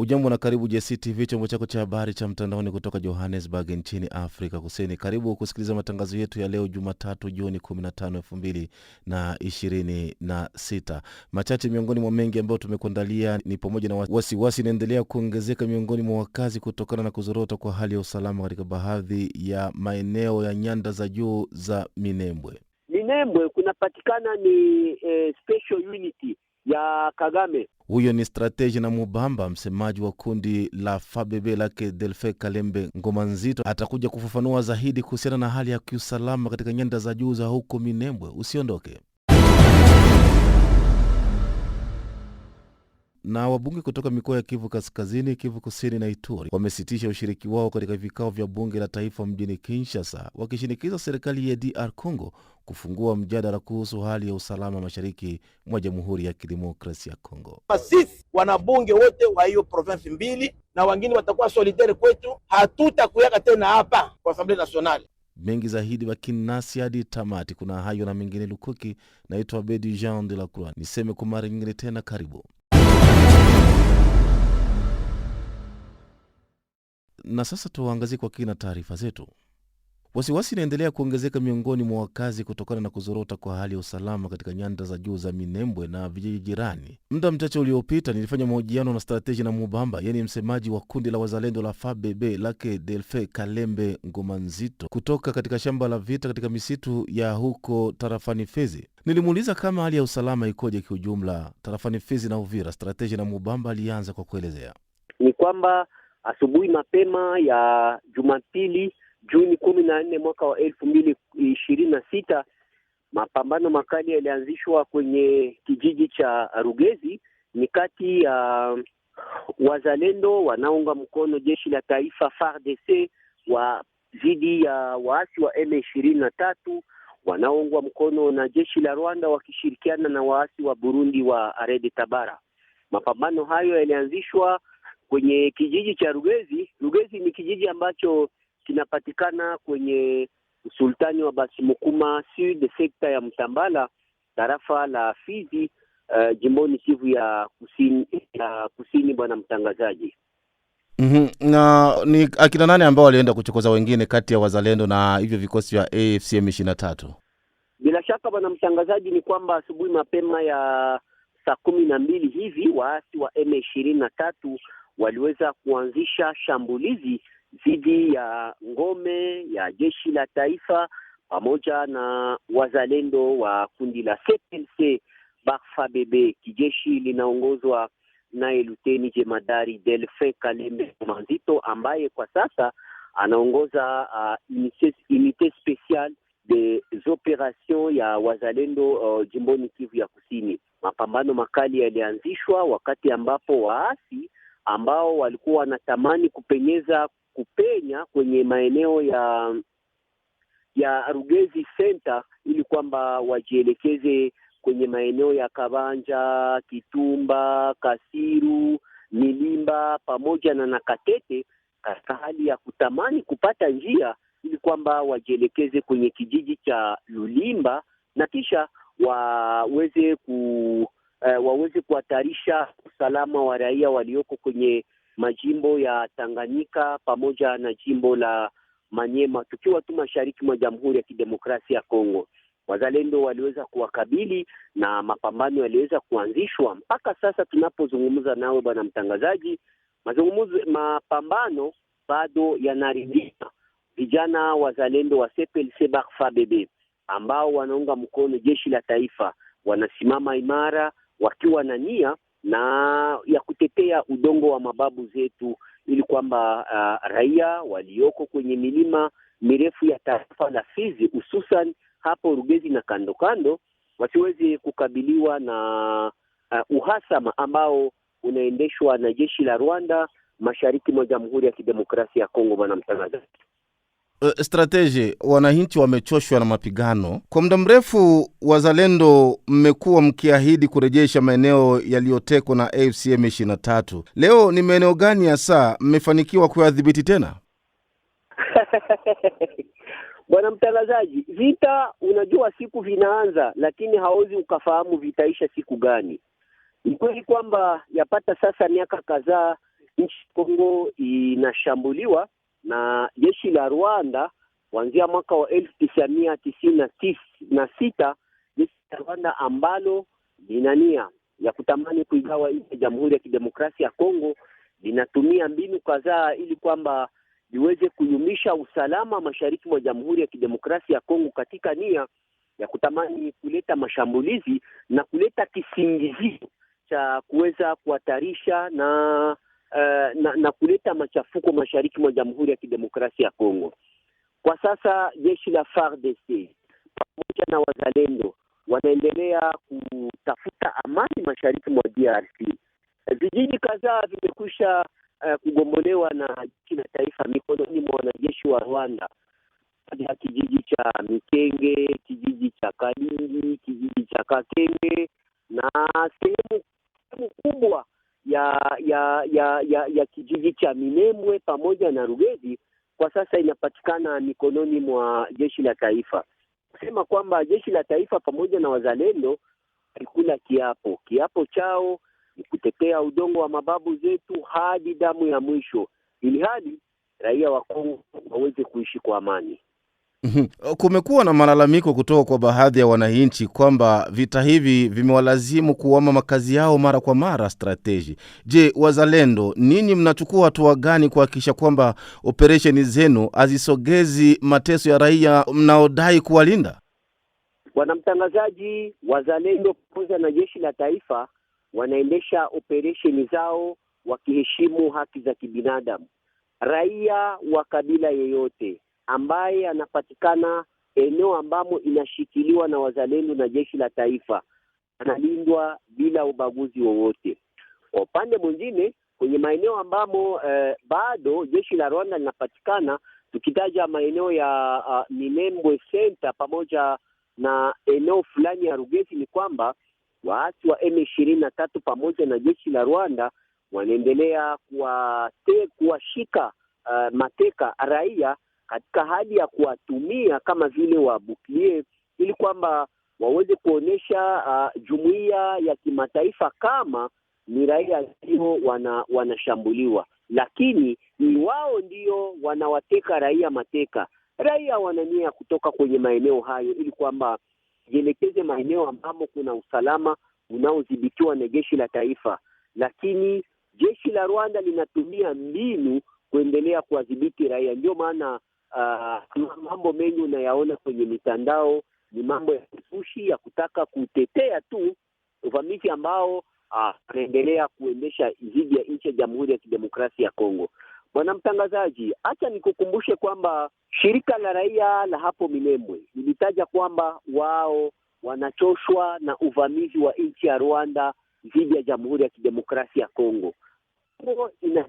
Hujambo na karibu JCTV, chombo chako cha habari cha mtandaoni kutoka Johannesburg nchini Afrika Kusini. Karibu kusikiliza matangazo yetu ya leo Jumatatu Juni 15, 2026. Machache miongoni mwa mengi ambayo tumekuandalia ni pamoja na wasiwasi inaendelea kuongezeka miongoni mwa wakazi kutokana na kuzorota kwa hali ya usalama katika baadhi ya maeneo ya nyanda za juu za Minembwe. Minembwe kunapatikana ni special unity ya Kagame. Huyo ni Strategy na Mubamba, msemaji wa kundi la FABB lake Delfe Kalembe Ngomanzito, atakuja kufafanua zaidi kuhusiana na hali ya kiusalama katika nyanda za juu za huko Minembwe. Usiondoke. Na wabunge kutoka mikoa ya Kivu Kaskazini, Kivu Kusini na Ituri wamesitisha ushiriki wao katika vikao vya bunge la taifa mjini Kinshasa, wakishinikiza serikali ya DR Congo kufungua mjadala kuhusu hali ya usalama mashariki mwa Jamhuri ya Kidemokrasia ya Kongo. Sisi wanabunge wote wa hiyo province mbili na wengine watakuwa solidaire kwetu, hatutakuyaka tena hapa kwa Assemblée Nationale. Mengi zaidi bakini nasi hadi tamati. Kuna hayo na mengine lukuki. Naitwa Bedi Jean de la Croix. Niseme kwa mara nyingine tena karibu. Na sasa tuangazie kwa kina taarifa zetu. Wasiwasi inaendelea kuongezeka miongoni mwa wakazi kutokana na kuzorota kwa hali ya usalama katika nyanda za juu za Minembwe na vijiji jirani. Muda mchache uliopita nilifanya mahojiano na Strategy na Mubamba, yani msemaji wa kundi la wazalendo la FABB lake Delfe Kalembe Ngomanzito, kutoka katika shamba la vita katika misitu ya huko tarafani Fizi. Nilimuuliza kama hali ya usalama ikoje kiujumla tarafani Fizi na Uvira. Strategy na Mubamba alianza kwa kuelezea. Ni kwamba asubuhi mapema ya Jumapili Juni 14 mwaka wa 2026, mapambano makali yalianzishwa kwenye kijiji cha Rugezi, ni kati ya wazalendo wanaunga mkono jeshi la taifa FARDC wa dhidi ya waasi wa M23 wanaoungwa mkono na jeshi la Rwanda wakishirikiana na waasi wa Burundi wa Red Tabara. Mapambano hayo yalianzishwa kwenye kijiji cha Rugezi. Rugezi ni kijiji ambacho kinapatikana kwenye usultani wa Basimukuma Sud, sekta ya Mtambala, tarafa la Fizi, jimboni Kivu ya kusini bwana mtangazaji. Na ni akina nani ambao walienda kuchokoza wengine kati ya wazalendo na hivyo vikosi vya AFC M23? Bila shaka bwana mtangazaji, ni kwamba asubuhi mapema ya saa 12 hivi waasi wa M23 waliweza kuanzisha shambulizi dhidi ya ngome ya jeshi la taifa pamoja na wazalendo wa kundi la CPLC FABB. Kijeshi linaongozwa naye Luteni Jemadari Delfe Kalembe Ngomanzito, ambaye kwa sasa anaongoza unité spéciale des opérations ya wazalendo jimboni Kivu ya Kusini. Mapambano makali yalianzishwa wakati ambapo waasi ambao walikuwa wanatamani kupenya kwenye maeneo ya Rugezi Center ili kwamba wajielekeze kwenye maeneo ya Kabanja, Kitumba, Kasiru, Milimba pamoja na Nakatete, katika hali ya kutamani kupata njia ili kwamba wajielekeze kwenye kijiji cha Lulimba na kisha waweze kuhatarisha usalama wa raia walioko kwenye majimbo ya Tanganyika pamoja na jimbo la Manyema, tukiwa tu mashariki mwa Jamhuri ya Kidemokrasia ya Kongo. Wazalendo waliweza kuwakabili na mapambano yaliweza kuanzishwa. Mpaka sasa tunapozungumza nawe bwana mtangazaji, mapambano bado yanaridhisha. Vijana wazalendo wa CPLC FABB ambao wanaunga mkono jeshi la taifa wanasimama imara wakiwa na nia na ya kutetea udongo wa mababu zetu ili kwamba raia walioko kwenye milima mirefu ya taifa la Fizi, hususan hapo Rugezi na kando kando, wasiweze kukabiliwa na uhasama ambao unaendeshwa na jeshi la Rwanda mashariki mwa Jamhuri ya Kidemokrasia ya Kongo bwana mtangazaji. Strategy, wananchi wamechoshwa na mapigano. Kwa muda mrefu wazalendo mmekuwa mkiahidi kurejesha maeneo yaliyotekwa na AFC M23. Leo ni maeneo gani hasa mmefanikiwa kuyadhibiti tena? Bwana mtangazaji, vita unajua siku vinaanza, lakini hauwezi ukafahamu vitaisha siku gani. Ni kweli kwamba yapata sasa miaka kadhaa nchi Kongo inashambuliwa na jeshi la Rwanda kuanzia mwaka wa 1996, jeshi la Rwanda ambalo lina nia ya kutamani kuigawa nchi ya Jamhuri ya Kidemokrasia ya Kongo linatumia mbinu kadhaa ili kwamba liweze kuyumisha usalama mashariki mwa Jamhuri ya Kidemokrasia ya Kongo katika nia ya kutamani kuleta mashambulizi na kuleta kisingizio cha kuweza kuhatarisha na kuleta machafuko mashariki mwa Jamhuri ya Kidemokrasia ya Kongo. Kwa sasa jeshi la FARDC pamoja na wazalendo wanaendelea kutafuta amani mashariki mwa DRC. Vijiji kadhaa vimekwisha kugombolewa na jeshi la taifa mikononi mwa wanajeshi wa Rwanda. Kijiji cha Mikenge, kijiji cha Kalingi, kijiji cha Kakenge na sehemu kubwa ya kijiji cha Minembwe pamoja na Rugezi kwa sasa inapatikana mikononi mwa jeshi la taifa. Kusema kwamba jeshi la taifa pamoja na wazalendo walikula kiapo chao ni kutetea udongo wa mababu zetu hadi damu ya mwisho, ili hadi raia wa Kongo waweze kuishi kwa amani. Kumekuwa na malalamiko kutoka kwa baadhi ya wananchi kwamba vita hivi vimewalazimu kuhama makazi yao mara kwa mara strateji. Je, wazalendo, ninyi mnachukua hatua gani kuhakikisha kwamba operesheni zenu hazisogezi mateso ya raia mnaodai kuwalinda? Bwana mtangazaji, wazalendo pamoja na jeshi la taifa wanaendesha operesheni zao wakiheshimu haki za kibinadamu. Raia wa kabila yeyote ambaye anapatikana eneo ambamo inashikiliwa na wazalendo na jeshi la taifa analindwa bila ubaguzi wowote. Kwa upande mwingine, kwenye maeneo ambamo bado jeshi la Rwanda linapatikana, tukitaja maeneo ya Minembwe Center pamoja na eneo fulani ya Rugezi, ni kwamba waasi wa M23 pamoja na jeshi la Rwanda wanaendelea kuwashika mateka raia katika hali ya kuwatumia kama vile wabuklie, ili kwamba waweze kuonesha jumuiya ya kimataifa kama ni raia ndio wanashambuliwa, lakini ni wao ndio wanawateka raia mateka. Raia wanania kutoka kwenye maeneo hayo ili kwamba jielekeze maeneo ambamo kuna usalama unaodhibitiwa na jeshi la taifa, lakini jeshi la Rwanda linatumia mbinu kuendelea kuwadhibiti raia. Ndio maana mambo mengi unayaona kwenye mitandao ni mambo ya kufushi ya kutaka kutetea tu uvamizi ambao anaendelea kuendesha dhidi ya nchi ya Jamhuri ya Kidemokrasia ya Kongo. Bwana mtangazaji, acha nikukumbushe kwamba shirika la raia la hapo Minembwe lilitaja kwamba wao wanachoshwa na uvamizi wa nchi ya Rwanda dhidi ya Jamhuri ya Kidemokrasia ya Kongo. Kongo ina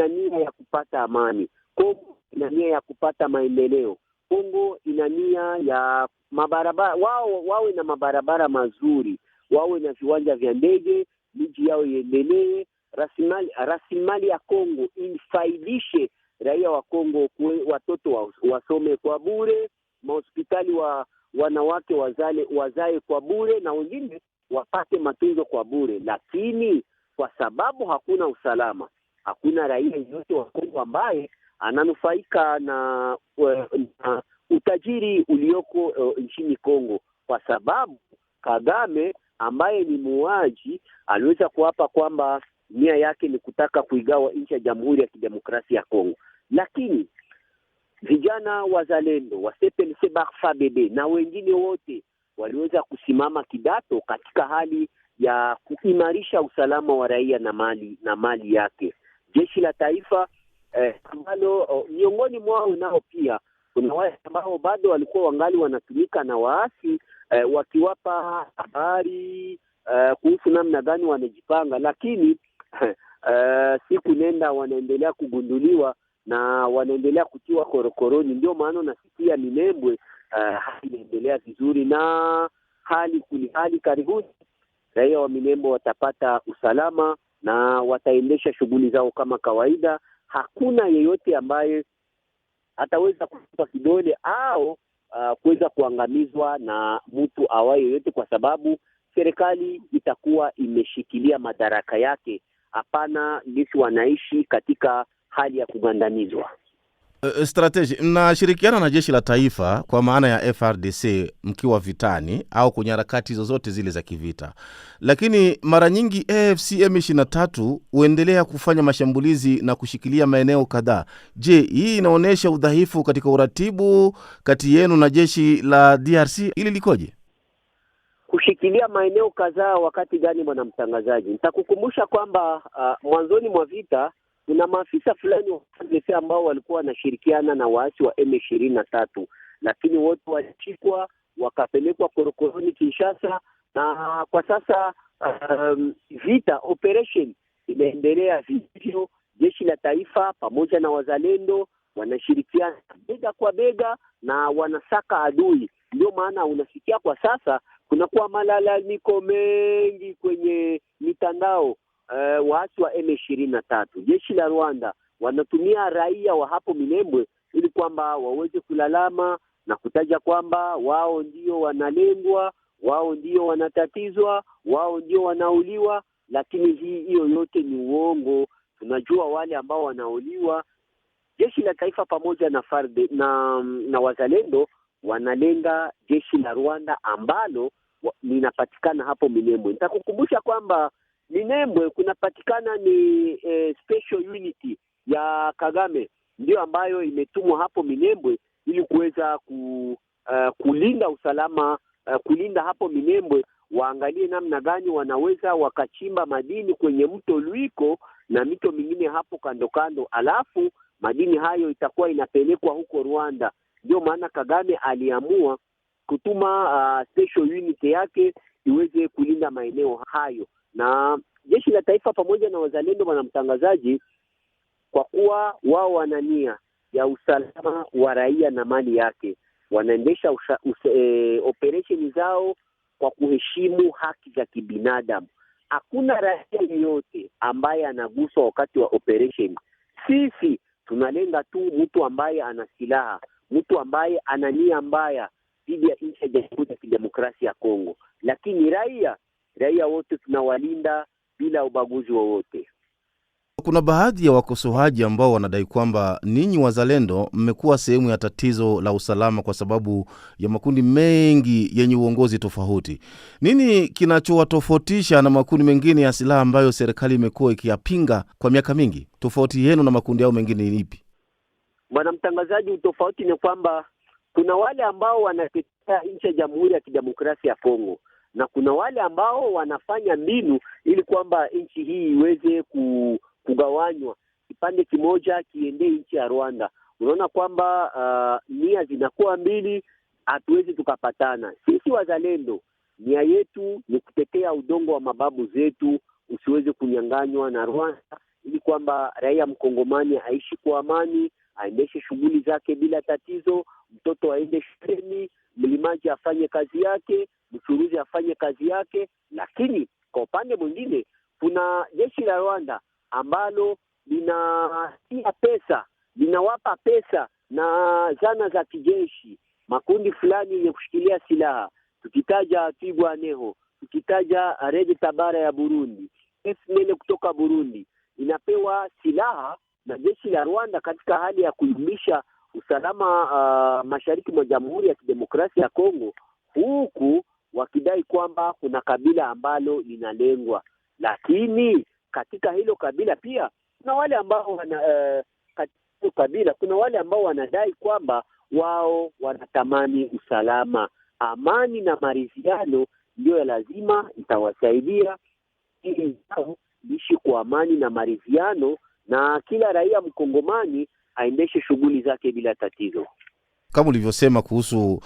nia ya kupata amani. Kongo ina nia ya kupata maendeleo. Kongo ina nia ya mabarabara, wawe na mabarabara mazuri, wawe na viwanja vya ndege, miji yao iendelee, rasilimali ya Kongo ifaidishe raia wa Kongo, watoto wasome kwa bure, mahospitali wa wanawake wazae kwa bure, na wengine wapate matunzo kwa bure. Lakini kwa sababu hakuna usalama, hakuna raia yeyote wa Kongo ambaye ananufaika na utajiri ulioko nchini Kongo, kwa sababu Kagame ambaye ni muuaji aliweza kuapa kwamba nia yake ni kutaka kuigawa nchi ya Jamhuri ya Kidemokrasia ya Kongo. Lakini vijana wazalendo wa CPLC Barfabd na wengine wote waliweza kusimama kidato katika hali ya kuimarisha usalama wa raia na mali yake. Jeshi la taifa ambalo miongoni mwao nao pia kuna wale ambao bado walikuwa wangali wanatumika na waasi wakiwapa habari kuhusu namna gani wanajipanga, lakini siku nenda wanaendelea kugunduliwa na wanaendelea kutiwa korokoroni. Ndio maana nasikia Minembwe hali inaendelea vizuri, na hali karibuni raia wa Minembwe watapata usalama na wataendesha shughuli zao kama kawaida. Hakuna yeyote ambaye ataweza kutupa kidole au kuweza kuangamizwa na mtu awaye yoyote, kwa sababu serikali itakuwa imeshikilia madaraka yake hapana jinsi wanaishi katika hali ya kugandamizwa. Strategy, mnashirikiana na jeshi la taifa kwa maana ya FRDC mkiwa vitani au kwenye harakati zozote zile za kivita, lakini mara nyingi AFC M23 huendelea kufanya mashambulizi na kushikilia maeneo kadhaa. Je, hii inaonyesha udhaifu katika uratibu kati yenu na jeshi la DRC? Ili likoje? Kushikilia maeneo kadhaa wakati gani, bwana mtangazaji? Nitakukumbusha kwamba mwanzoni mwa vita kuna maafisa fulani wa FARDC ambao walikuwa wanashirikiana na waasi wa M23, lakini wote walishikwa wakapelekwa korokoroni Kinshasa, na kwa sasa vita operation inaendelea vivyo. Jeshi la taifa pamoja na wazalendo wanashirikiana bega kwa bega na wanasaka adui. Ndio maana unasikia kwa sasa kunakuwa malalamiko mengi kwenye mitandao. Waasi wa M23, jeshi la Rwanda wanatumia raia wa hapo Minembwe ili kwamba waweze kulalama na kutaja kwamba wao ndio wanalengwa, wao ndio wanatatizwa, wao ndio wanauliwa, lakini hiyo yote ni uongo. Tunajua wale ambao wanauliwa, jeshi la taifa pamoja na FARDC na wazalendo wanalenga jeshi la Rwanda ambalo linapatikana hapo Minembwe. Nitakukumbusha kwamba Minembwe kunapatikana ni special unity ya Kagame ndio ambayo imetumwa hapo Minembwe ili kuweza kulinda usalama, kulinda hapo Minembwe. Waangalie namna gani wanaweza wakachimba madini kwenye mto Luiko na mito mingine hapo kando kando, alafu madini hayo itakuwa inapelekwa huko Rwanda. Ndio maana Kagame aliamua kutuma special unity yake iweze kulinda maeneo hayo, na jeshi la taifa pamoja na wazalendo, bwana mtangazaji, kwa kuwa wao wana nia ya usalama wa raia na mali yake, wanaendesha operesheni zao kwa kuheshimu haki za kibinadamu. Hakuna raia yeyote ambaye anaguswa wakati wa operation. Sisi tunalenga tu mtu ambaye ana silaha, mtu ambaye ana nia mbaya dhidi ya nchi ya Jamhuri ya Kidemokrasia ya Kongo, lakini raia wote tunawalinda bila ubaguzi wowote. Kuna baadhi ya wakosoaji ambao wanadai kwamba ninyi wazalendo mmekuwa sehemu ya tatizo la usalama kwa sababu ya makundi mengi yenye uongozi tofauti. Nini kinachowatofautisha na makundi mengine ya silaha ambayo serikali imekuwa ikiyapinga kwa miaka mingi? Tofauti yenu na makundi yao mengine ni ipi? Bwana mtangazaji, utofauti ni kwamba kuna wale ambao wanatetea nchi ya Jamhuri ya Kidemokrasia ya Kongo na kuna wale ambao wanafanya mbinu ili kwamba nchi hii iweze kugawanywa, kipande kimoja kiende nchi ya Rwanda. Unaona kwamba nia zinakuwa mbili, hatuwezi tukapatana. Sisi wazalendo nia yetu ni kutetea udongo wa mababu zetu usiweze kunyanganywa na Rwanda, ili kwamba raia mkongomani aishi kwa amani, aendeshe shughuli zake bila tatizo, mtoto aende shuleni, mlimaji afanye kazi yake, mchuruzi afanye kazi yake. Lakini kwa upande mwingine kuna jeshi la Rwanda ambalo linatia pesa, linawapa pesa na zana za kijeshi makundi fulani yenye kushikilia silaha. Tukitaja Twirwaneho, tukitaja Red Tabara ya Burundi, FNL kutoka Burundi, inapewa silaha na jeshi la Rwanda katika hali ya kudumisha usalama mashariki mwa Jamhuri ya Kidemokrasia ya Kongo, huku wakidai kwamba kuna kabila ambalo linalengwa. Lakini katika hilo kabila pia kuna wale ambao katika kabila kuna wale ambao wanadai kwamba wao wanatamani usalama, amani na maridhiano ndio lazima itawasaidia ili ishi kwa amani na maridhiano, na kila raia mkongomani aendeshe shughuli zake bila tatizo. Kama ulivyosema kuhusu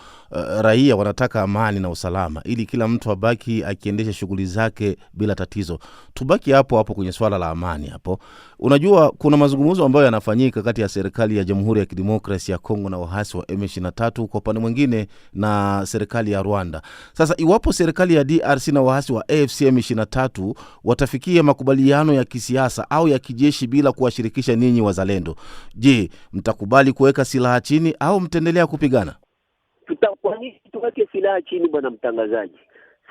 raia wanataka amani na usalama ili kila mtu abaki akiendesha shughuli zake bila tatizo. Tubaki hapo kwenye swala la amani hapo. Unajua kuna mazungumzo ambayo yanafanyika kati ya serikali ya Jamhuri ya Kidemokrasia ya Kongo na waasi wa M23 kwa upande mwingine na serikali ya Rwanda. Sasa iwapo serikali ya DRC na waasi wa AFC M23 watafikia makubaliano ya kisiasa au ya kijeshi bila kuwashirikisha ninyi wazalendo, je, mtakubali kuweka silaha chini au mtendelea kupigana? Kwa nini tuweke silaha chini, bwana mtangazaji?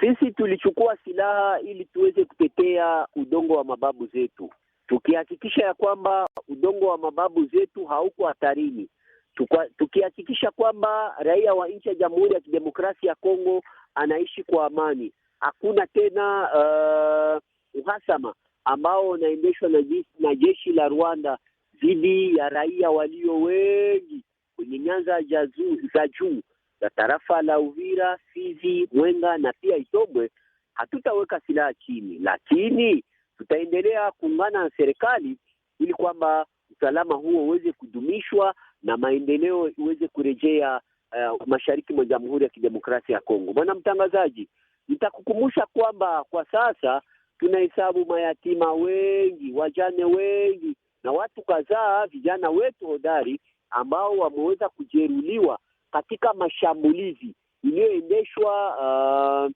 Sisi tulichukua silaha ili tuweze kutetea udongo wa mababu zetu, tukihakikisha ya kwamba udongo wa mababu zetu hauko hatarini, tukihakikisha kwamba raia wa nchi ya Jamhuri ya Kidemokrasia ya Kongo anaishi kwa amani. Hakuna tena uhasama ambao unaendeshwa na jeshi la Rwanda dhidi ya raia walio wengi kwenye nyanza za juu za tarafa la Uvira, Fizi, Mwenga na pia Itombwe. Hatutaweka silaha chini, lakini tutaendelea kuungana na serikali ili kwamba usalama huo uweze kudumishwa na maendeleo iweze kurejea mashariki mwa Jamhuri ya Kidemokrasia ya Kongo. Bwana mtangazaji, nitakukumbusha kwamba kwa sasa tunahesabu mayatima wengi, wajane wengi na watu kadhaa, vijana wetu hodari ambao wameweza kujeruhiwa katika mashambulizi iliyoendeshwa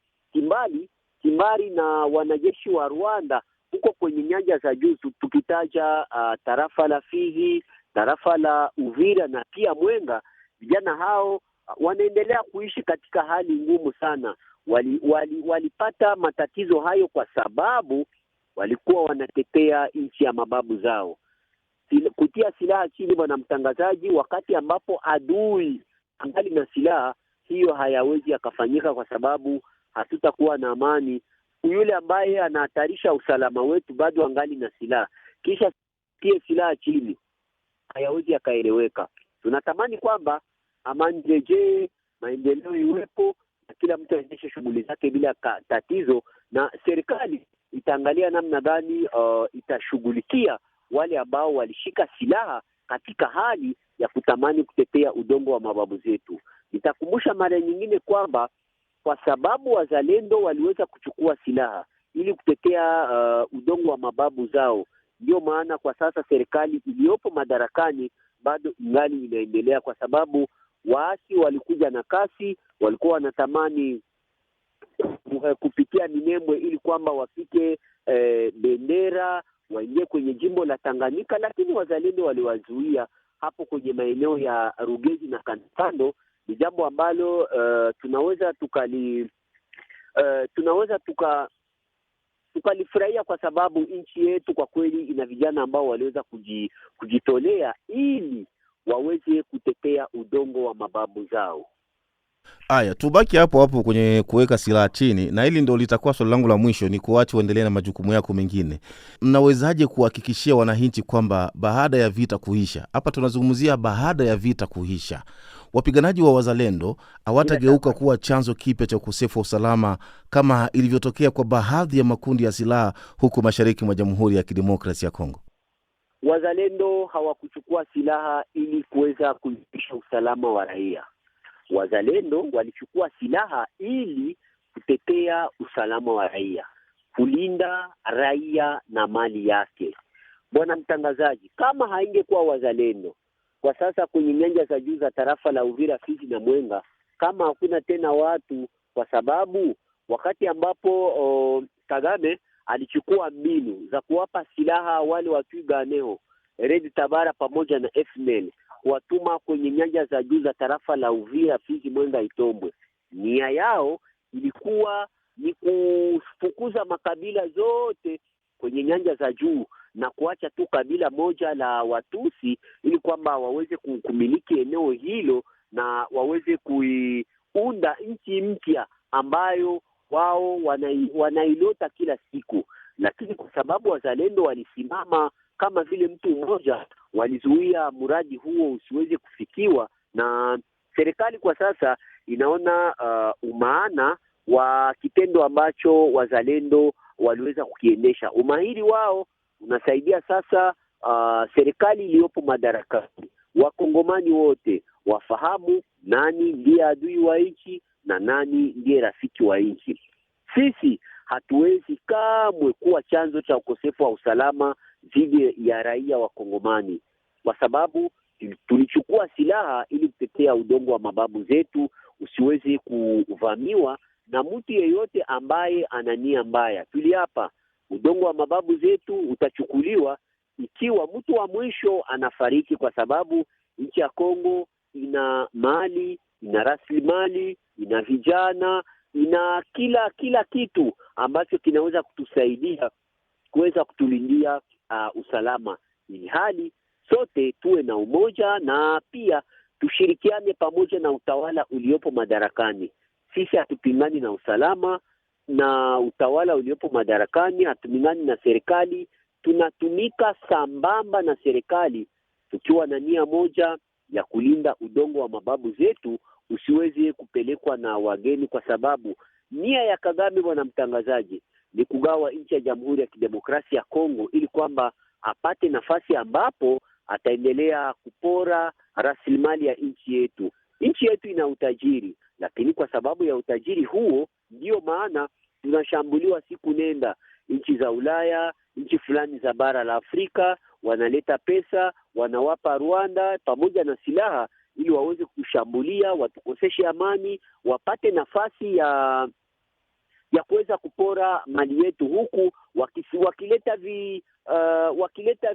kimbari na wanajeshi wa Rwanda huko kwenye nyanja za juu, tukitaja tarafa la Fizi, tarafa la Uvira na pia Mwenga. Vijana hao wanaendelea kuishi katika hali ngumu sana. Walipata matatizo hayo kwa sababu walikuwa wanatetea nchi ya mababu zao. Kutia silaha chini, bwana mtangazaji, wakati ambapo adui angali na silaha, hiyo hayawezi yakafanyika, kwa sababu hatutakuwa na amani. Yule ambaye anahatarisha usalama wetu bado angali na silaha, kisha tie silaha chini, hayawezi yakaeleweka. Tunatamani kwamba amani rejee, maendeleo iwepo na kila mtu aendeshe shughuli zake bila tatizo, na serikali itaangalia namna gani itashughulikia wale ambao walishika silaha katika hali ya kutamani kutetea udongo wa mababu zetu. Nitakumbusha mara nyingine kwamba kwa sababu wazalendo waliweza kuchukua silaha ili kutetea udongo wa mababu zao, ndio maana kwa sasa serikali iliyopo madarakani bado ingali inaendelea, kwa sababu waasi walikuja na kasi, walikuwa wanatamani kupitia Minembwe ili kwamba wafike bendera, waingie kwenye jimbo la Tanganyika, lakini wazalendo waliwazuia hapo kwenye maeneo ya Rugezi na kando. Ni jambo ambalo tunaweza tukalifurahia, kwa sababu nchi yetu kwa kweli ina vijana ambao waliweza kujitolea ili waweze kutetea udongo wa mababu zao. Aya, tubaki hapo hapo kwenye kuweka silaha chini, na hili ndio litakuwa swali langu la mwisho, ni kuache uendelee na majukumu yako mengine. Mnawezaje kuhakikishia wananchi kwamba baada ya vita kuisha, hapa tunazungumzia baada ya vita kuisha, wapiganaji wa wazalendo hawatageuka kuwa chanzo kipya cha ukosefu wa usalama kama ilivyotokea kwa baadhi ya makundi ya silaha huko mashariki mwa Jamhuri ya Kidemokrasia ya Kongo? Wazalendo hawakuchukua silaha ili kuweza kuimarisha usalama wa raia. Wazalendo walichukua silaha ili kutetea usalama wa raia, kulinda raia na mali yake. Bwana mtangazaji, kama haingekuwa wazalendo kwa sasa kwenye nyanja za juu za tarafa la Uvira, Fizi na Mwenga, kama hakuna tena watu, kwa sababu wakati ambapo Kagame alichukua mbinu za kuwapa silaha wale Watwiganeho, Red Tabara pamoja na FNL, kuwatuma kwenye nyanja za juu za tarafa la Uvira, Fizi, Mwenga, Itombwe, nia yao ilikuwa ni kufukuza makabila zote kwenye nyanja za juu na kuacha tu kabila moja la Watusi ili kwamba waweze kumiliki eneo hilo na waweze kuiunda nchi mpya ambayo wao wanailota kila siku. Lakini kwa sababu wazalendo walisimama kama vile mtu mmoja, walizuia mradi huo usiweze kufikiwa, na serikali kwa sasa inaona umaana wa kitendo ambacho wazalendo waliweza kukiendesha. Umahiri wao unasaidia sasa serikali iliyopo madarakani, wakongomani wote wafahamu nani ndiye adui wa nchi na nani ndiye rafiki wa nchi. Sisi hatuwezi kamwe kuwa chanzo cha ukosefu wa usalama dhidi ya raia wa Kongomani, kwa sababu tulichukua silaha ili kutetea udongo wa mababu zetu usiweze kuvamiwa na mtu yeyote ambaye ana nia mbaya. Tuliapa udongo wa mababu zetu utachukuliwa ikiwa mtu wa mwisho anafariki, kwa sababu nchi ya Kongo ina mali, ina rasilimali, ina vijana ina kila kitu ambacho kinaweza kutusaidia kuweza kutulindia usalama, ili hali sote tuwe na umoja na pia tushirikiane pamoja na utawala uliopo madarakani. Sisi hatupingani na usalama na utawala uliopo madarakani, hatupingani na serikali, tunatumika sambamba na serikali tukiwa na nia moja ya kulinda udongo wa mababu zetu usiweze kupelekwa na wageni, kwa sababu nia ya Kagame, bwana mtangazaji, ni kugawa nchi ya Jamhuri ya Kidemokrasia ya Kongo ili kwamba apate nafasi ambapo ataendelea kupora rasilimali ya nchi yetu. Nchi yetu ina utajiri, lakini kwa sababu ya utajiri huo ndio maana tunashambuliwa siku nenda. Nchi za Ulaya, nchi fulani za bara la Afrika wanaleta pesa, wanawapa Rwanda pamoja na silaha ili waweze kushambulia, watukoseshe amani, wapate nafasi ya kuweza kupora mali yetu, huku wakileta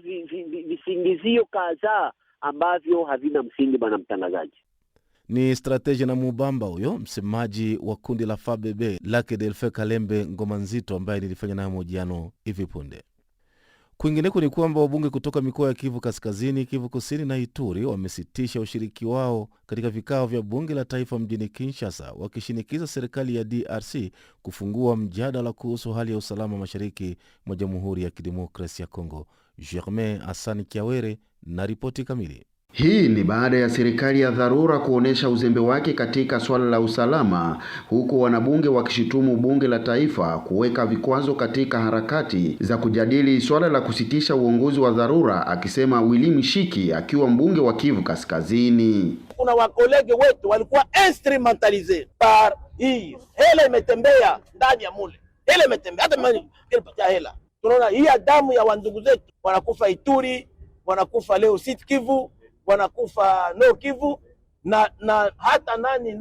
visingizio kadhaa ambavyo havina msingi, bwana mtangazaji. Ni strategia na mubamba huyo msemaji wa kundi la FABB lake Delfe Kalembe Ngoma Nzito, ambaye nilifanya naye mahojiano hivi punde. Kwingineko ni kwamba wabunge kutoka mikoa ya Kivu Kaskazini, Kivu Kusini na Ituri wamesitisha ushiriki wao katika vikao vya bunge la taifa mjini Kinshasa, wakishinikiza serikali ya DRC kufungua mjadala kuhusu hali ya usalama mashariki mwa Jamhuri ya Kidemokrasia ya Kongo. Germain Asani Kiawere na ripoti kamili. Hii ni baada ya serikali ya dharura kuonesha uzembe wake katika swala la usalama, huku wanabunge wakishitumu bunge la taifa kuweka vikwazo katika harakati za kujadili swala la kusitisha uongozi wa dharura, akisema Willy Mishiki akiwa mbunge wa Kivu Kaskazini. Kuna wakolege wetu walikuwa instrumentalize par hii hela imetembea ndani ya mule, hela imetembea hata mali ilipata hela. Tunaona hii damu ya wandugu zetu wanakufa Ituri, wanakufa leo Sud Kivu, wanakufa Nord Kivu na hata nani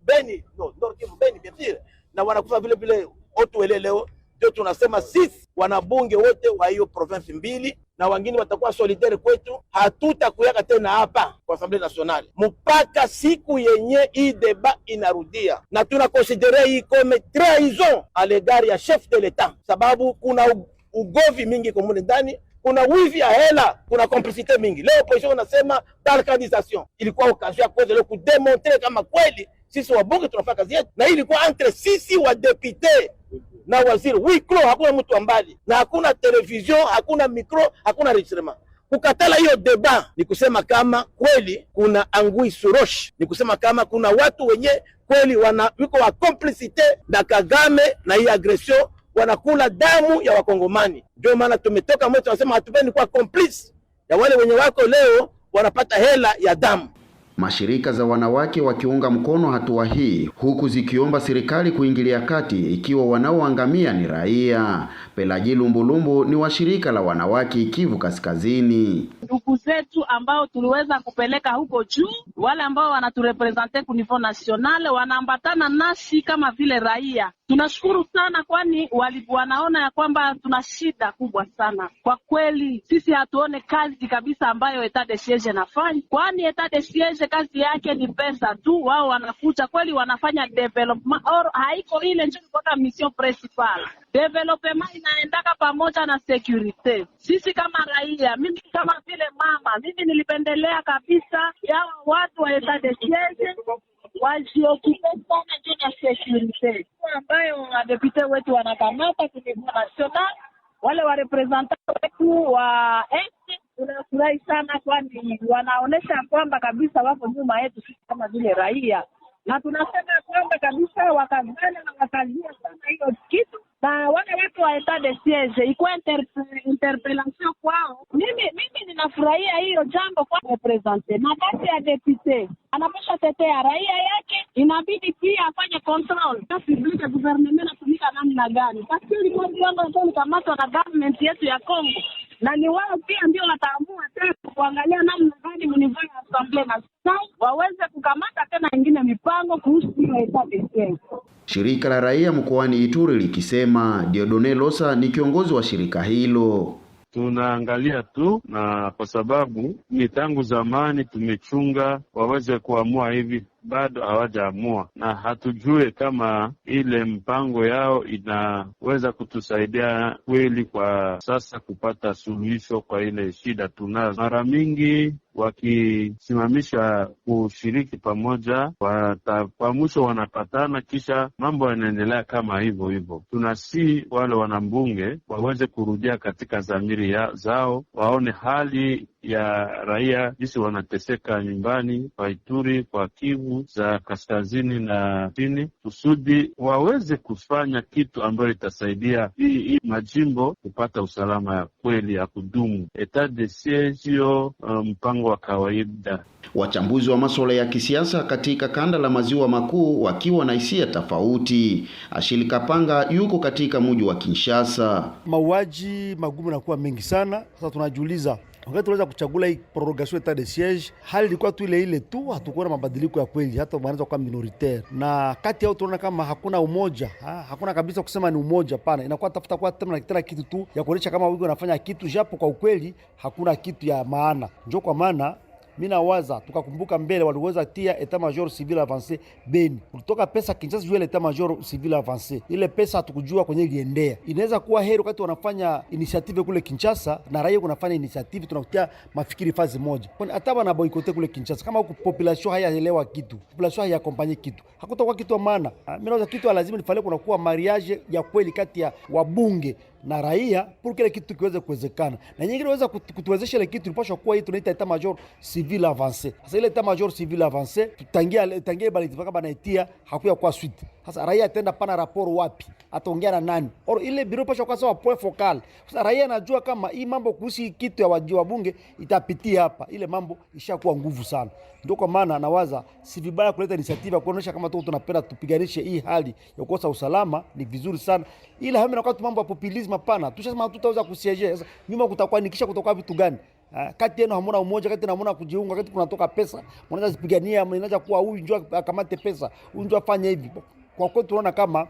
Beni, Nord Kivu Beni bien, na wanakufa vile vile Otuele leo. Ndio tunasema sisi wanabunge wote wa hiyo province mbili na wengine watakuwa solidaire kwetu, hatutakuyaka tena hapa kwa Assemblée Nationale mpaka siku yenye hii deba inarudia, na tunakonsidere hii comme trahison à l'égard ya chef de l'État, sababu kuna ugovi mingi komune ndani, kuna wizi ya hela, kuna complicité mingi. Leo opposition unasema balkanisation, ilikuwa occasion ya kuweza leo kudemontre kama kweli sisi wabunge tunafanya kazi yetu, na hii ilikuwa entre sisi wa député na waziri wiklo, hakuna mtu ambali na hakuna television, hakuna micro, hakuna enregistrement. Kukatala hiyo deba ni kusema kama kweli kuna angui surosh, ni kusema kama kuna watu wenye kweli wiko wa complicité na Kagame na hii agression, wanakula damu ya wakongomani. Ndio maana tumetoka mwetu tunasema hatupendi kuwa complice ya wale wenye wako leo wanapata hela ya damu. Mashirika za wanawake wakiunga mkono hatua hii, huku zikiomba serikali kuingilia kati ikiwa wanaoangamia ni raia. Pelaji Lumbulumbu ni wa shirika la wanawake Kivu Kaskazini. Ndugu zetu ambao tuliweza kupeleka huko juu, wale ambao wanaturepresente ku niveau national, wanaambatana nasi kama vile raia. Tunashukuru sana, kwani wanaona ya kwamba tuna shida kubwa sana. Kwa kweli sisi hatuone kazi kabisa ambayo etat de siege nafanya, kwani etat de siege kazi yake ni pesa tu. Wao wanakuja kweli wanafanya development or haiko ile ndio kwa mission principale. Development inaendaka pamoja na security. Sisi kama raia, mimi kama vile mama, mimi nilipendelea kabisa ya watu wa etat de siege wajiokipe sana juu ya security ambayo wadepute wetu wanakamata kwa niveau national, wale wa representant wetu wa eti. Tunafurahi sana, kwani wanaonesha kwamba kabisa wako nyuma yetu sisi kama vile raia, na tunasema kwamba kabisa wakazana na wakazia sana hiyo kitu, na wale watu wa etat de siege ikuwa interpellation kwao. Mimi ninafurahia hiyo jambo kwa represente na kati ya depute anapasha tetea raia yake, inabidi pia afanye control na public government na tumika namna gani, basi ilikuwa ndio kama na government yetu ya Kongo, na ni wao pia ndio wataamua tena kuangalia namna gani mnivo ya Assemblée Nationale waweze kukamata tena nyingine mipango kuhusu hiyo etat de siege. Shirika la raia mkoani Ituri likisema, Diodone Losa ni kiongozi wa shirika hilo. Tunaangalia tu, na kwa sababu ni tangu zamani tumechunga waweze kuamua hivi bado hawajaamua, na hatujue kama ile mpango yao inaweza kutusaidia kweli kwa sasa kupata suluhisho kwa ile shida tunazo. Mara mingi wakisimamisha kushiriki pamoja, kwa mwisho wanapatana, kisha mambo yanaendelea kama hivyo. Tunasi wale wanambunge waweze kurudia katika dhamiri zao, waone hali ya raia jinsi wanateseka nyumbani kwa Ituri, kwa Kivu za kaskazini na chini, kusudi waweze kufanya kitu ambayo itasaidia hii majimbo kupata usalama ya kweli ya kudumu. Etat de siege sio mpango wa kawaida. Wachambuzi wa masuala ya kisiasa katika kanda la maziwa makuu wakiwa na hisia tofauti. Ashili Kapanga yuko katika mji wa Kinshasa. Mauaji magumu na kuwa mengi sana. Sasa tunajiuliza, wakati tunaweza kuchagula hii prorogation etat de siege, hali ilikuwa tu ile tu, hatukuwa na mabadiliko ya kweli, hata wanaanza kuwa minoritaire. Na kati yao tunaona kama hakuna umoja, hakuna kabisa kusema ni umoja, pana. Inakuwa tafuta kwa tena kitu tu ya kuonyesha kama wao wanafanya kitu, japo kwa ukweli hakuna kitu ya maana. Ndio kwa maana mimi nawaza tukakumbuka mbele waliweza tia etat major civil avancé Beni. Kutoka pesa Kinshasa juu ile etat major civil avancé. Ile pesa hatukujua kwenye iliendea. Inaweza kuwa heri wakati wanafanya initiative kule Kinshasa na raia kunafanya initiative, tunakutia mafikiri fazi moja. Kwani hata wana boykote kule Kinshasa kama huko population haielewa kitu, population haiakompanye kitu, hakutakuwa kitu maana. Mimi nawaza kitu lazima nifanye kuna kuwa mariage ya kweli kati ya wabunge na raia pour kile kitu kiweze kuwezekana. Na nyingine inaweza kutuwezesha ile kitu ilipaswa kuwa hii tunaita etat major civil avancé. Sasa ile etat major civil avancé tutangia bali mpaka banaitia hakuya kwa suite. Sasa raia atenda pana rapport wapi? Ataongea na nani? Or ile bureau pasha kwa sawa point focal. Sasa raia anajua kama hii mambo kuhusu kitu ya wabunge itapitia hapa. Ile mambo ishakuwa nguvu sana. Ndio kwa maana nawaza si vibaya kuleta initiative kuonesha kama tunapenda tupiganishe hii hali ya kukosa usalama, ni vizuri sana. Ila hame na kwa mambo ya populism hapana. Tushasema tutaweza kusiege. Sasa nyuma kutakuwa nikisha kutoka vitu gani? Kati yenu hamuna umoja, kati hamuna kujiunga, kati kunatoka pesa, mnaweza kupigania, mnaweza kuwa huyu njoo akamate pesa, huyu njoo afanye hivi. Kwa kweli tunaona kama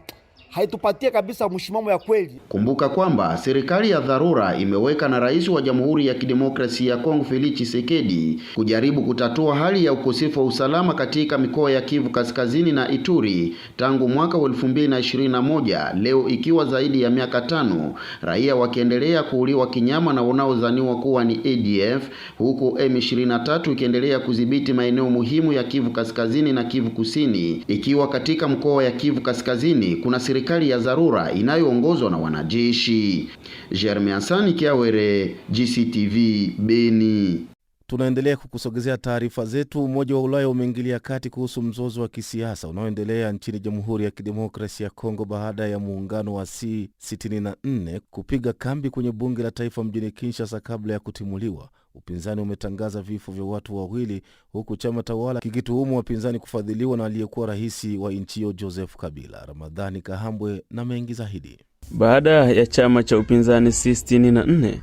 haitupatia kabisa mshimamo ya kweli. Kumbuka kwamba serikali ya dharura imeweka na rais wa Jamhuri ya Kidemokrasia ya Kongo Felix Tshisekedi kujaribu kutatua hali ya ukosefu wa usalama katika mikoa ya Kivu Kaskazini na Ituri tangu mwaka wa 2021, leo ikiwa zaidi ya miaka 5, raia wakiendelea kuuliwa kinyama na wanaodhaniwa kuwa ni ADF, huku M23 ikiendelea kudhibiti maeneo muhimu ya Kivu Kaskazini na Kivu Kusini, ikiwa katika mkoa ya Kivu Kaskazini kuna serikali ya dharura inayoongozwa na wanajeshi. Jeremy Asani Kiawere, GCTV, Beni. Tunaendelea kukusogezea taarifa zetu. Umoja wa Ulaya umeingilia kati kuhusu mzozo wa kisiasa unaoendelea nchini Jamhuri ya Kidemokrasia ya Kongo baada ya muungano wa C64 kupiga kambi kwenye bunge la taifa mjini Kinshasa kabla ya kutimuliwa. Upinzani umetangaza vifo vya watu wawili, huku chama tawala kikituhumu wapinzani kufadhiliwa na aliyekuwa rais wa nchi hiyo Joseph Kabila. Ramadhani Kahambwe na mengi zaidi. Baada ya chama cha upinzani C64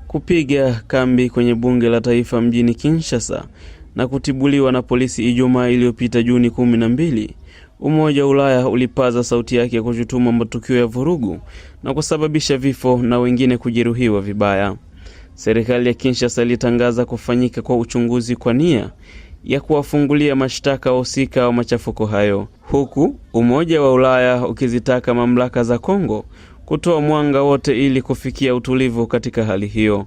kupiga kambi kwenye bunge la taifa mjini Kinshasa na kutibuliwa na polisi Ijumaa iliyopita Juni 12, Umoja wa Ulaya ulipaza sauti yake kushutumu matukio ya vurugu na kusababisha vifo na wengine kujeruhiwa vibaya. Serikali ya Kinshasa ilitangaza kufanyika kwa uchunguzi kwa nia ya kuwafungulia mashtaka wahusika wa machafuko hayo, huku Umoja wa Ulaya ukizitaka mamlaka za Kongo kutoa mwanga wote ili kufikia utulivu katika hali hiyo.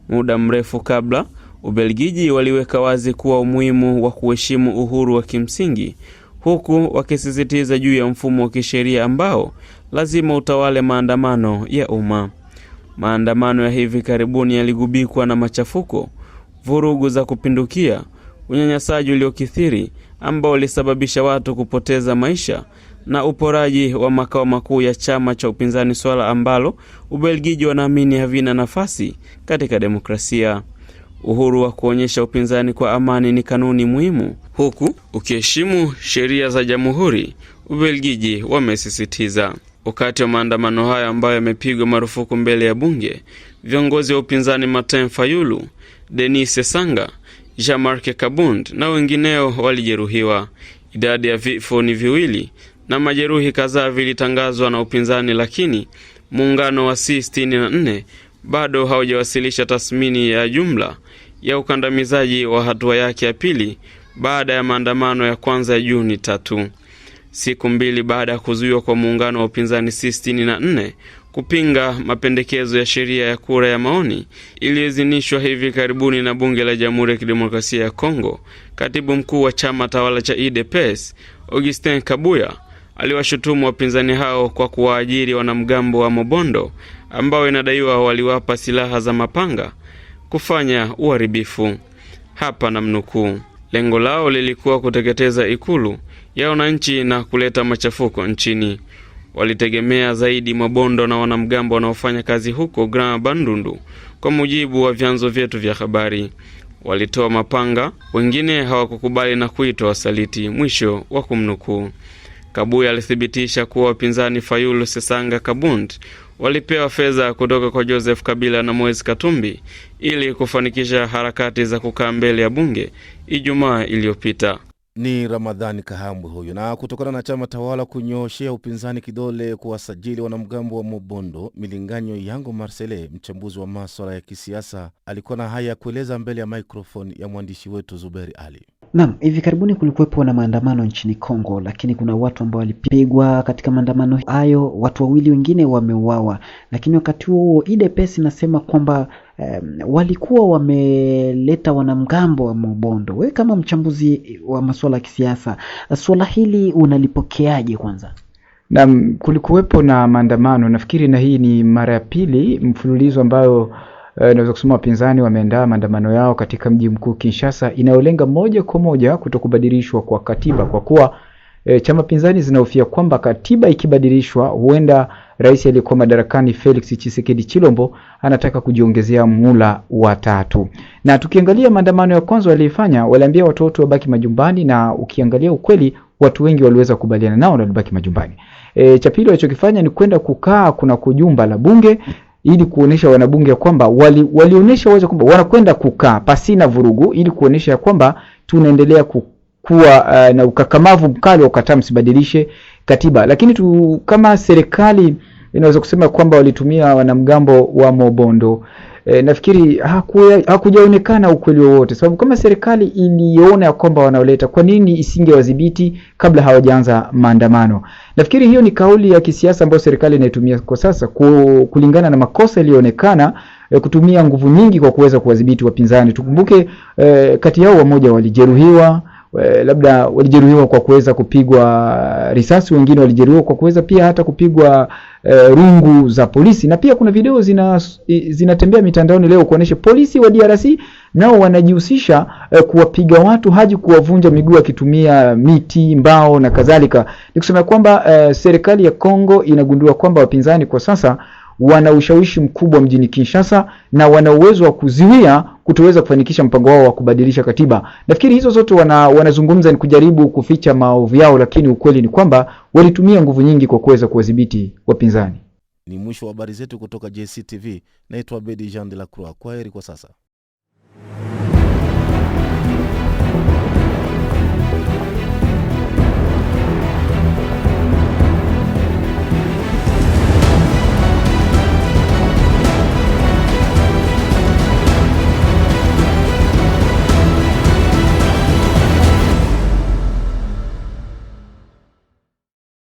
Muda mrefu kabla, Ubelgiji waliweka wazi kuwa umuhimu wa kuheshimu uhuru wa kimsingi, huku wakisisitiza juu ya mfumo wa kisheria ambao lazima utawale maandamano ya umma. Maandamano ya hivi karibuni yaligubikwa na machafuko, vurugu za kupindukia, unyanyasaji uliokithiri ambao ulisababisha watu kupoteza maisha na uporaji wa makao makuu ya chama cha upinzani, swala ambalo Ubelgiji wanaamini havina nafasi katika demokrasia. Uhuru wa kuonyesha upinzani kwa amani ni kanuni muhimu, huku ukiheshimu sheria za jamhuri, Ubelgiji wamesisitiza. Wakati wa maandamano haya ambayo yamepigwa marufuku mbele ya bunge, viongozi wa upinzani Martin Fayulu, Denis Sanga, Jean-Marc Kabund na wengineo walijeruhiwa. Idadi ya vifo ni 2 na majeruhi kadhaa vilitangazwa na upinzani, lakini muungano wa C64 bado haujawasilisha tathmini ya jumla ya ukandamizaji wa hatua yake ya pili baada ya maandamano ya kwanza ya Juni 3. Siku mbili baada ya kuzuiwa kwa muungano wa upinzani C64 kupinga mapendekezo ya sheria ya kura ya maoni iliyoidhinishwa hivi karibuni na bunge la Jamhuri ya Kidemokrasia ya Kongo, katibu mkuu wa chama tawala cha UDPS Augustin Kabuya aliwashutumu wapinzani hao kwa kuwaajiri wanamgambo wa Mobondo ambao inadaiwa waliwapa silaha za mapanga kufanya uharibifu. Hapa namnukuu: lengo lao lilikuwa kuteketeza ikulu ya wananchi na kuleta machafuko nchini. Walitegemea zaidi Mobondo na wanamgambo wanaofanya kazi huko Grand Bandundu, kwa mujibu wa vyanzo vyetu vya habari. Walitoa mapanga, wengine hawakukubali na kuitwa wasaliti, mwisho wa kumnukuu. Kabuya alithibitisha kuwa wapinzani Fayulu Sesanga Kabund walipewa fedha kutoka kwa Joseph Kabila na Moise Katumbi ili kufanikisha harakati za kukaa mbele ya bunge Ijumaa iliyopita. Ni Ramadhani Kahambwe huyo. Na kutokana na chama tawala kunyooshea upinzani kidole kuwasajili wanamgambo wa Mobondo, Milinganyo Yango Marcele, mchambuzi wa masuala ya kisiasa, alikuwa na haya ya kueleza mbele ya microphone ya mwandishi wetu Zuberi Ali. Naam, hivi karibuni kulikuwepo na maandamano nchini Kongo, lakini kuna watu ambao walipigwa katika maandamano hayo, watu wawili wengine wameuawa. Lakini wakati huo UDPS inasema kwamba walikuwa wameleta wanamgambo wa Mobondo. Wewe kama mchambuzi wa masuala ya kisiasa, swala hili unalipokeaje kwanza? Naam, kulikuwepo na maandamano, nafikiri na hii ni mara ya pili mfululizo ambayo naweza kusema wapinzani wameandaa maandamano yao katika mji mkuu Kinshasa, inayolenga moja kwa moja kutokubadilishwa kwa katiba, kwa kuwa chama pinzani zinahofia kwamba katiba ikibadilishwa huenda rais aliyekuwa madarakani Felix Tshisekedi Chilombo anataka kujiongezea muhula wa 3. Na tukiangalia maandamano ya kwanza walifanya, waliambia watoto wabaki majumbani, na ukiangalia ukweli watu wengi waliweza kubaliana nao na wabaki majumbani. Cha pili walichokifanya ni kwenda kukaa kuna kujumba la bunge ili kuonesha wanabunge kwamba walionyesha wazi kwamba wanakwenda kukaa pasina vurugu, ili kuonesha kwamba tunaendelea kuwa na ukakamavu mkali wa kukataa msibadilishe katiba. Lakini kama serikali inaweza kusema kwamba walitumia wanamgambo wa Mobondo, nafikiri hakujaonekana ukweli wowote, sababu kama serikali iliona kwamba wanaoleta, kwa nini isingewadhibiti kabla hawajaanza maandamano? Nafikiri hiyo ni kauli ya kisiasa ambayo serikali inaitumia kwa sasa kulingana na makosa yaliyoonekana, kutumia nguvu nyingi kwa kuweza kuwadhibiti wapinzani. Tukumbuke kati yao wamoja walijeruhiwa, labda walijeruhiwa kwa kuweza kupigwa risasi, wengine walijeruhiwa kwa kuweza pia hata kupigwa rungu za polisi. Na pia kuna video zinatembea mitandaoni leo kuonesha polisi wa DRC nao wanajihusisha kuwapiga watu hadi kuwavunja miguu akitumia miti, mbao na kadhalika. Nikusema kwamba serikali ya Kongo inagundua kwamba wapinzani kwa sasa wana ushawishi mkubwa mjini Kinshasa na wana uwezo wa kuziwia kutoweza kufanikisha mpango wao wa kubadilisha katiba. Nafikiri hizo zote wanazungumza ni kujaribu kuficha maovu yao, lakini ukweli ni kwamba walitumia nguvu nyingi kwa kuweza kuwadhibiti wapinzani. Ni mwisho wa habari zetu kutoka JCTV. Naitwa Bedi Jean de la Croix. Kwaheri kwa sasa.